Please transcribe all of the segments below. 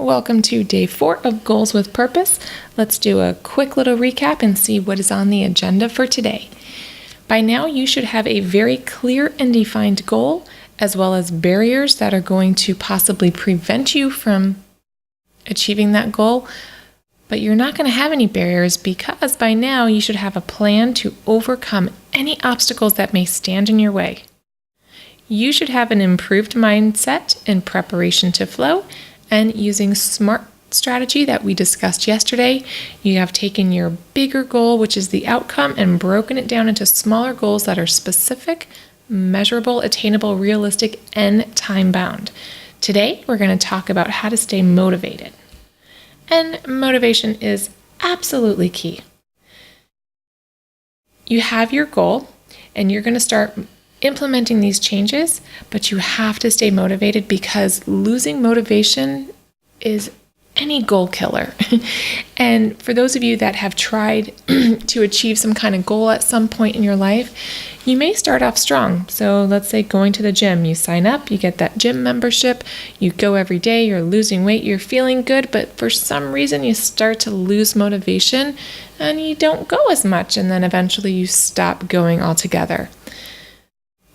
Welcome to day 4 of Goals with Purpose. Let's do a quick little recap and see what is on the agenda for today. By now, you should have a very clear and defined goal, as well as barriers that are going to possibly prevent you from achieving that goal. But you're not going to have any barriers because by now you should have a plan to overcome any obstacles that may stand in your way. You should have an improved mindset in preparation to flow, and using SMART strategy that we discussed yesterday, you have taken your bigger goal, which is the outcome, and broken it down into smaller goals that are specific, measurable, attainable, realistic, and time-bound. Today, we're going to talk about how to stay motivated. And motivation is absolutely key. You have your goal, and you're going to start implementing these changes, but you have to stay motivated because losing motivation is any goal killer. And for those of you that have tried to achieve some kind of goal at some point in your life, you may start off strong. So let's say going to the gym, you sign up, you get that gym membership, you go every day, you're losing weight, you're feeling good, but for some reason you start to lose motivation and you don't go as much, and then eventually you stop going altogether.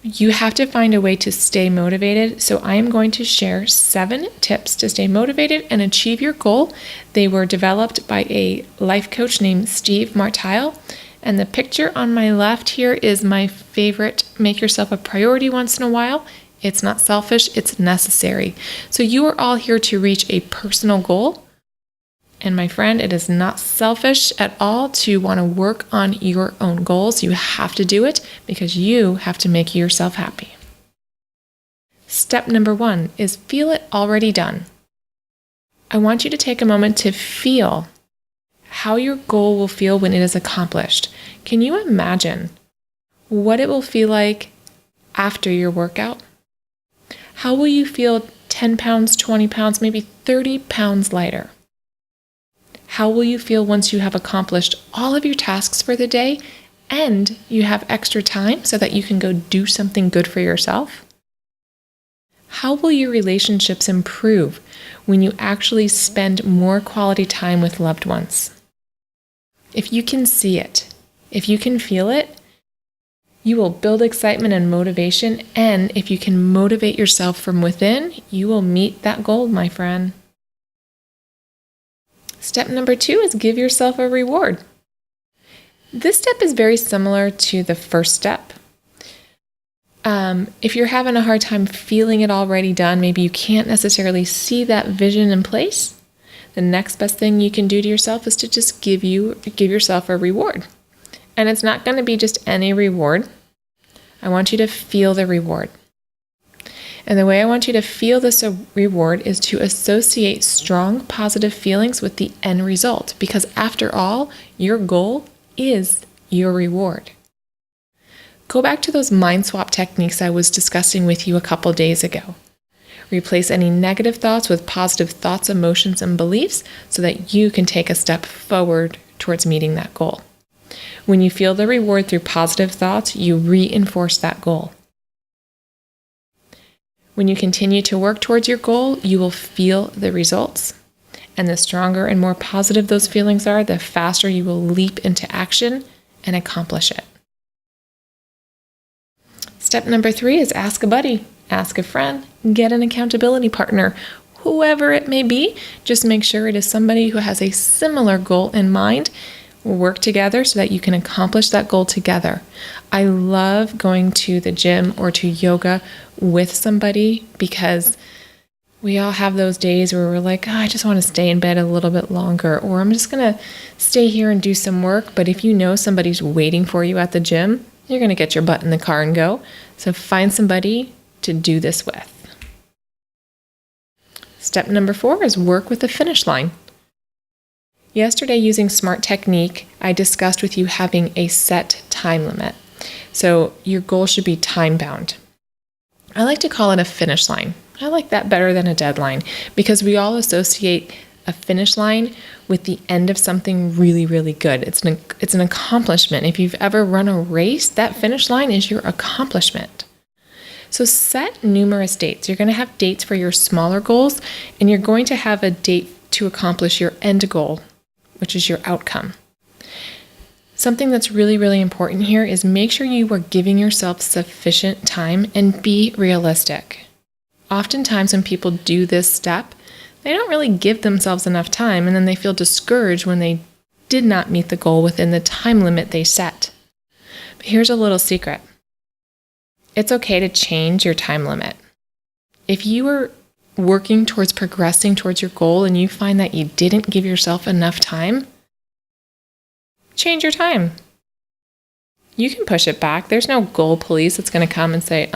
You have to find a way to stay motivated, so I am going to share 7 tips to stay motivated and achieve your goal. They were developed by a life coach named Steve Martile, and the picture on my left here is my favorite, make yourself a priority once in a while. It's not selfish, it's necessary. So you are all here to reach a personal goal. And my friend, it is not selfish at all to want to work on your own goals. You have to do it because you have to make yourself happy. Step number 1 is feel it already done. I want you to take a moment to feel how your goal will feel when it is accomplished. Can you imagine what it will feel like after your workout? How will you feel 10 pounds, 20 pounds, maybe 30 pounds lighter? How will you feel once you have accomplished all of your tasks for the day and you have extra time so that you can go do something good for yourself? How will your relationships improve when you actually spend more quality time with loved ones? If you can see it, if you can feel it, you will build excitement and motivation, and if you can motivate yourself from within, you will meet that goal, my friend. Step number 2 is give yourself a reward. This step is very similar to the first step. If you're having a hard time feeling it already done, maybe you can't necessarily see that vision in place, the next best thing you can do to yourself is to just give yourself a reward. And it's not going to be just any reward. I want you to feel the reward. And the way I want you to feel this reward is to associate strong positive feelings with the end result, because after all, your goal is your reward. Go back to those mind swap techniques I was discussing with you a couple days ago. Replace any negative thoughts with positive thoughts, emotions, and beliefs so that you can take a step forward towards meeting that goal. When you feel the reward through positive thoughts, you reinforce that goal. When you continue to work towards your goal, you will feel the results. And the stronger and more positive those feelings are, the faster you will leap into action and accomplish it. Step number 3 is ask a buddy, ask a friend, get an accountability partner, whoever it may be. Just make sure it is somebody who has a similar goal in mind. Work together so that you can accomplish that goal together. I love going to the gym or to yoga with somebody because we all have those days where we're like, I just want to stay in bed a little bit longer, or I'm just going to stay here and do some work. But if you know somebody's waiting for you at the gym, you're going to get your butt in the car and go. So find somebody to do this with. Step number 4 is work with the finish line. Yesterday, using SMART technique, I discussed with you having a set time limit. So your goal should be time-bound. I like to call it a finish line. I like that better than a deadline because we all associate a finish line with the end of something really, really good. It's an accomplishment. If you've ever run a race, that finish line is your accomplishment. So set numerous dates. You're going to have dates for your smaller goals, and you're going to have a date to accomplish your end goal, which is your outcome. Something that's really, really important here is make sure you are giving yourself sufficient time and be realistic. Oftentimes when people do this step, they don't really give themselves enough time, and then they feel discouraged when they did not meet the goal within the time limit they set. But here's a little secret. It's okay to change your time limit. If you are working towards progressing towards your goal and you find that you didn't give yourself enough time, change your time. You can push it back. There's no goal police that's going to come and say,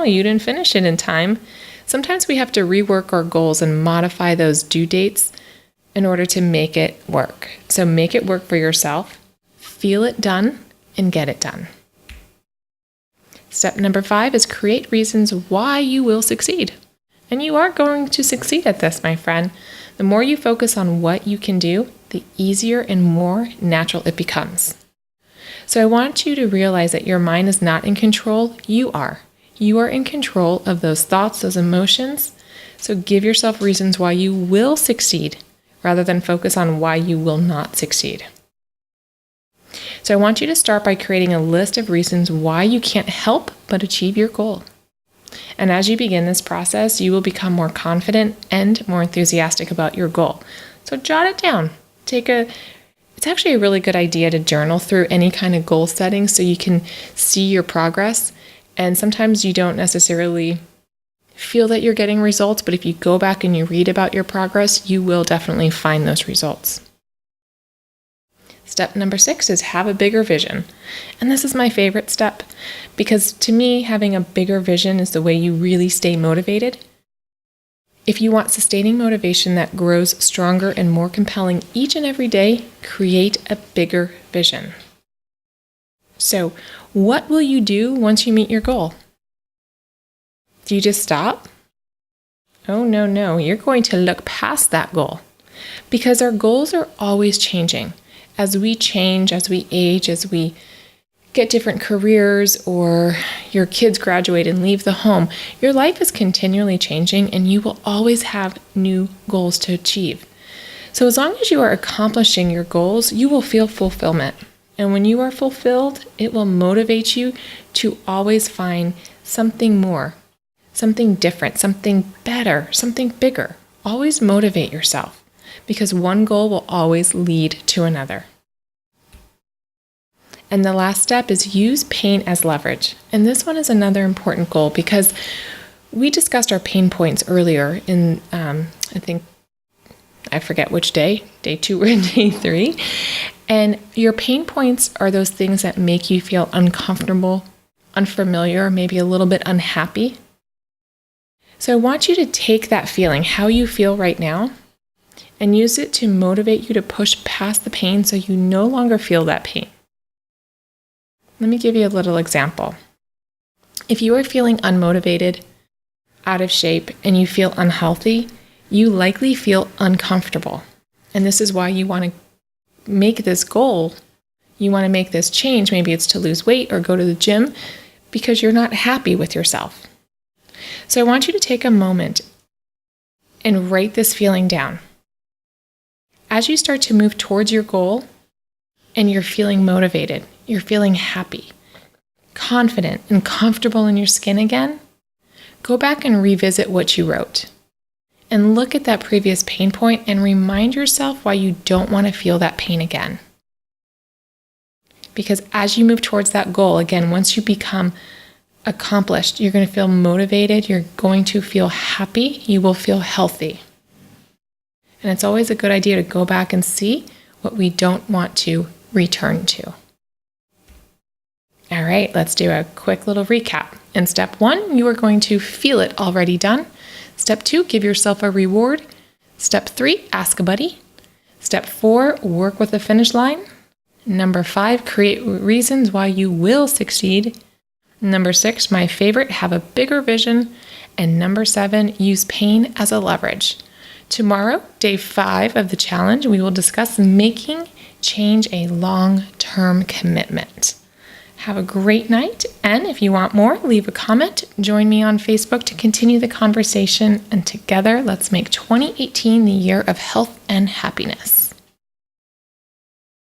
you didn't finish it in time. Sometimes we have to rework our goals and modify those due dates in order to make it work. So make it work for yourself, feel it done, and get it done. Step number 5 is create reasons why you will succeed. And you are going to succeed at this, my friend. The more you focus on what you can do, the easier and more natural it becomes. So I want you to realize that your mind is not in control. You are. You are in control of those thoughts, those emotions. So give yourself reasons why you will succeed rather than focus on why you will not succeed. So I want you to start by creating a list of reasons why you can't help but achieve your goal. And as you begin this process, you will become more confident and more enthusiastic about your goal. So jot it down. It's actually a really good idea to journal through any kind of goal setting so you can see your progress. And sometimes you don't necessarily feel that you're getting results, but if you go back and you read about your progress, you will definitely find those results. Step number 6 is have a bigger vision. And this is my favorite step because to me, having a bigger vision is the way you really stay motivated. If you want sustaining motivation that grows stronger and more compelling each and every day, create a bigger vision. So, what will you do once you meet your goal? Do you just stop? Oh, no. You're going to look past that goal because our goals are always changing. As we change, as we age, as we get different careers or your kids graduate and leave the home, your life is continually changing and you will always have new goals to achieve. So as long as you are accomplishing your goals, you will feel fulfillment. And when you are fulfilled, it will motivate you to always find something more, something different, something better, something bigger. Always motivate yourself because one goal will always lead to another. And the last step is use pain as leverage. And this one is another important goal because we discussed our pain points earlier in, I forget which day 2 or day 3. And your pain points are those things that make you feel uncomfortable, unfamiliar, maybe a little bit unhappy. So I want you to take that feeling, how you feel right now, and use it to motivate you to push past the pain so you no longer feel that pain. Let me give you a little example. If you are feeling unmotivated, out of shape, and you feel unhealthy, you likely feel uncomfortable. And this is why you want to make this goal. You want to make this change. Maybe it's to lose weight or go to the gym because you're not happy with yourself. So I want you to take a moment and write this feeling down. As you start to move towards your goal and you're feeling motivated, you're feeling happy, confident, and comfortable in your skin again, go back and revisit what you wrote. And look at that previous pain point and remind yourself why you don't want to feel that pain again. Because as you move towards that goal, again, once you become accomplished, you're going to feel motivated, you're going to feel happy, you will feel healthy. And it's always a good idea to go back and see what we don't want to return to. All right, let's do a quick little recap. In step 1, you are going to feel it already done. Step 2, give yourself a reward. Step 3, ask a buddy. Step 4, work with the finish line. Number 5, create reasons why you will succeed. Number 6, my favorite, have a bigger vision. And number 7, use pain as a leverage. Tomorrow, day 5 of the challenge, we will discuss making change a long-term commitment. Have a great night. And if you want more, leave a comment. Join me on Facebook to continue the conversation. And together, let's make 2018 the year of health and happiness.